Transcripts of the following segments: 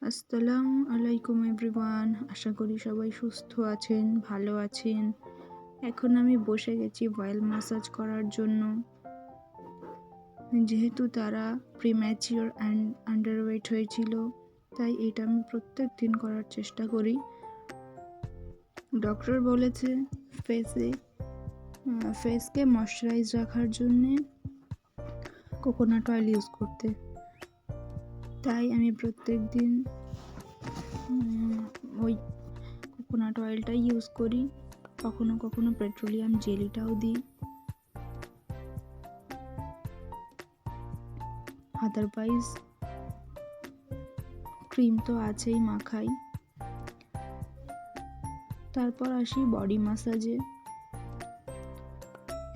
আসসালামু আলাইকুম এভরিওয়ান। আশা করি সবাই সুস্থ আছেন, ভালো আছেন। এখন আমি বসে গেছি অয়েল ম্যাসাজ করার জন্য। যেহেতু তারা প্রিম্যাচিওর অ্যান্ড আন্ডারওয়েট হয়েছিল, তাই এটা আমি প্রত্যেক দিন করার চেষ্টা করি। ডক্টর বলেছে ফেসকে ময়শ্চারাইজ রাখার জন্যে কোকোনাট অয়েল ইউজ করতে। তাই আমি প্রত্যেক দিন ওই কোকোনাট অয়েলটাই ইউজ করি। কখনো কখনো পেট্রোলিয়াম জেলিটাও দিই। আদারওয়াইজ ক্রিম তো আছেই, মাখাই। তারপর আসি বডি ম্যাসাজে।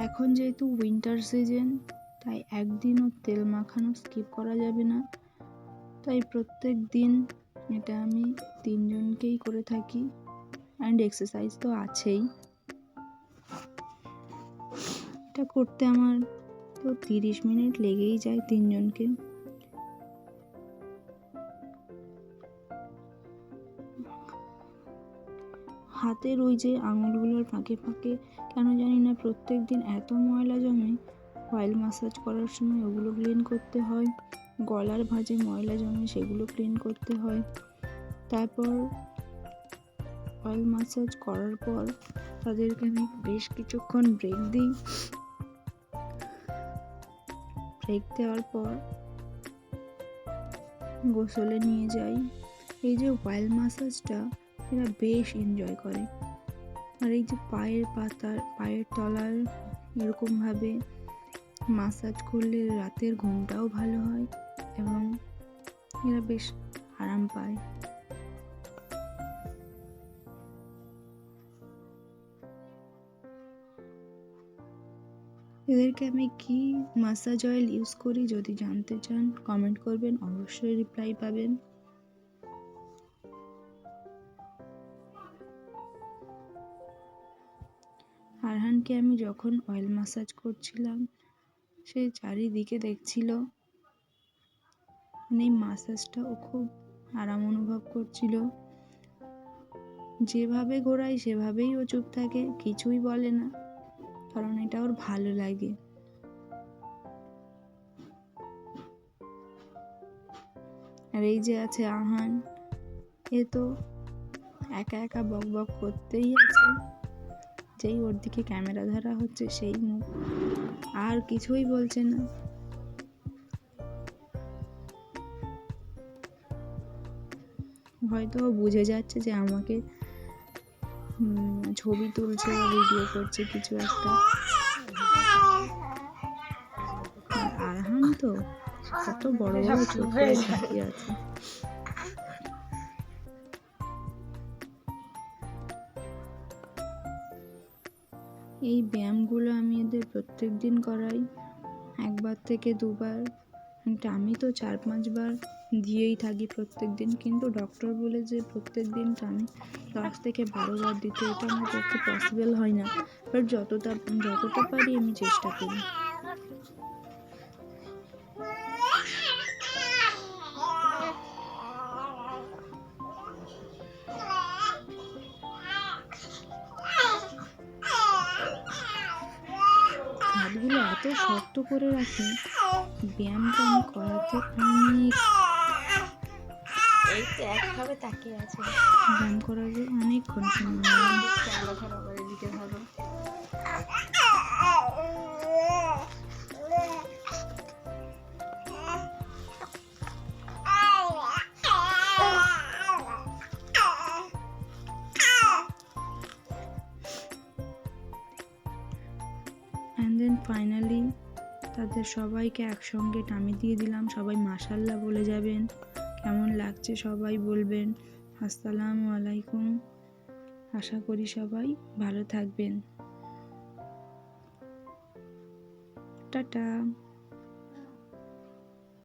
এখন যেহেতু উইন্টার সিজন, তাই একদিনও তেল মাখানো স্কিপ করা যাবে না। তাই প্রত্যেক দিন এটা আমি 3 জনকেই করে থাকি। অ্যান্ড এক্সারসাইজ তো আছেই। এটা করতে আমার তো 30 মিনিট লেগেই যায় 3 জনকে। হাতের ওই যে আঙুলগুলোর ফাঁকে ফাঁকে কেন জানি না প্রত্যেক দিন এত ময়লা জমে। অয়েল ম্যাসাজ করার সময় ওগুলো ক্লিন করতে হয়। গলার ভাঁজে ময়লা জমে, সেগুলো ক্লিন করতে হয়। তারপর অয়েল ম্যাসাজ করার পর তাদেরকে আমি বেশ কিছুক্ষণ ব্রেক দিই। ব্রেক দেওয়ার পর গোসলে নিয়ে যাই। এই যে অয়েল ম্যাসাজটা এরা বেশ এনজয় করে। আর এই যে পায়ের তলার এরকমভাবে ম্যাসাজ করলে রাতের ঘুমটাও ভালো হয় এবং এরা বেশ আরাম পায়। এদেরকে আমি কি ম্যাসাজ অয়েল ইউজ করি যদি জানতে চান কমেন্ট করবেন, অবশ্যই রিপ্লাই পাবেন। আরহানকে আমি যখন অয়েল ম্যাসাজ করছিলাম, সে চারিদিকে দেখছিল। এই ম্যাসাজটা ও খুব আরাম অনুভব করছিল। যেভাবে ঘোরাই সেভাবেই ও চুপ থাকে, কিছুই বলে না, কারণ এটা ওর ভালো লাগে। আর এই যে আছে আহান, এ তো একা একা বক বক করতেই আছে। যেই ওর দিকে ক্যামেরা ধরা হচ্ছে সেই মুখ, আর কিছুই বলছে না। হয়তো ও বুঝে যাচ্ছে যে আমাকে ছবি তুলছে বা ভিডিও করছে কিছু একটা। আরহান তো কত বড় বড় চোখ করে তাকিয়ে আছে। এই ব্যায়ামগুলো আমি এদের প্রত্যেক দিন করাই, 1 থেকে 2 বার। আমি তো 4-5 বার দিয়েই থাকি প্রত্যেক দিন, কিন্তু ডক্টর বলে যে প্রত্যেক দিন আমি 10 থেকে 12 বার দিতে, এটা আমার পক্ষে পসিবল হয় না। বাট যতটা পারি আমি চেষ্টা করি। হাতগুলো এত শক্ত করে রাখে, ব্যায়ামটা আমি করাতে অনেক একভাবে তাকিয়ে আছে। ব্যায়াম করাতে অনেকক্ষণ সময় লাগে। এদিকে ধরো। অ্যান্ড দেন ফাইনালি তাদের সবাইকে একসঙ্গে টামি দিয়ে দিলাম। সবাই মাশাল্লাহ বলে যাবেন। কেমন লাগছে সবাই বলবেন। আসসালামু আলাইকুম। আশা করি সবাই ভালো থাকবেন। টাটা।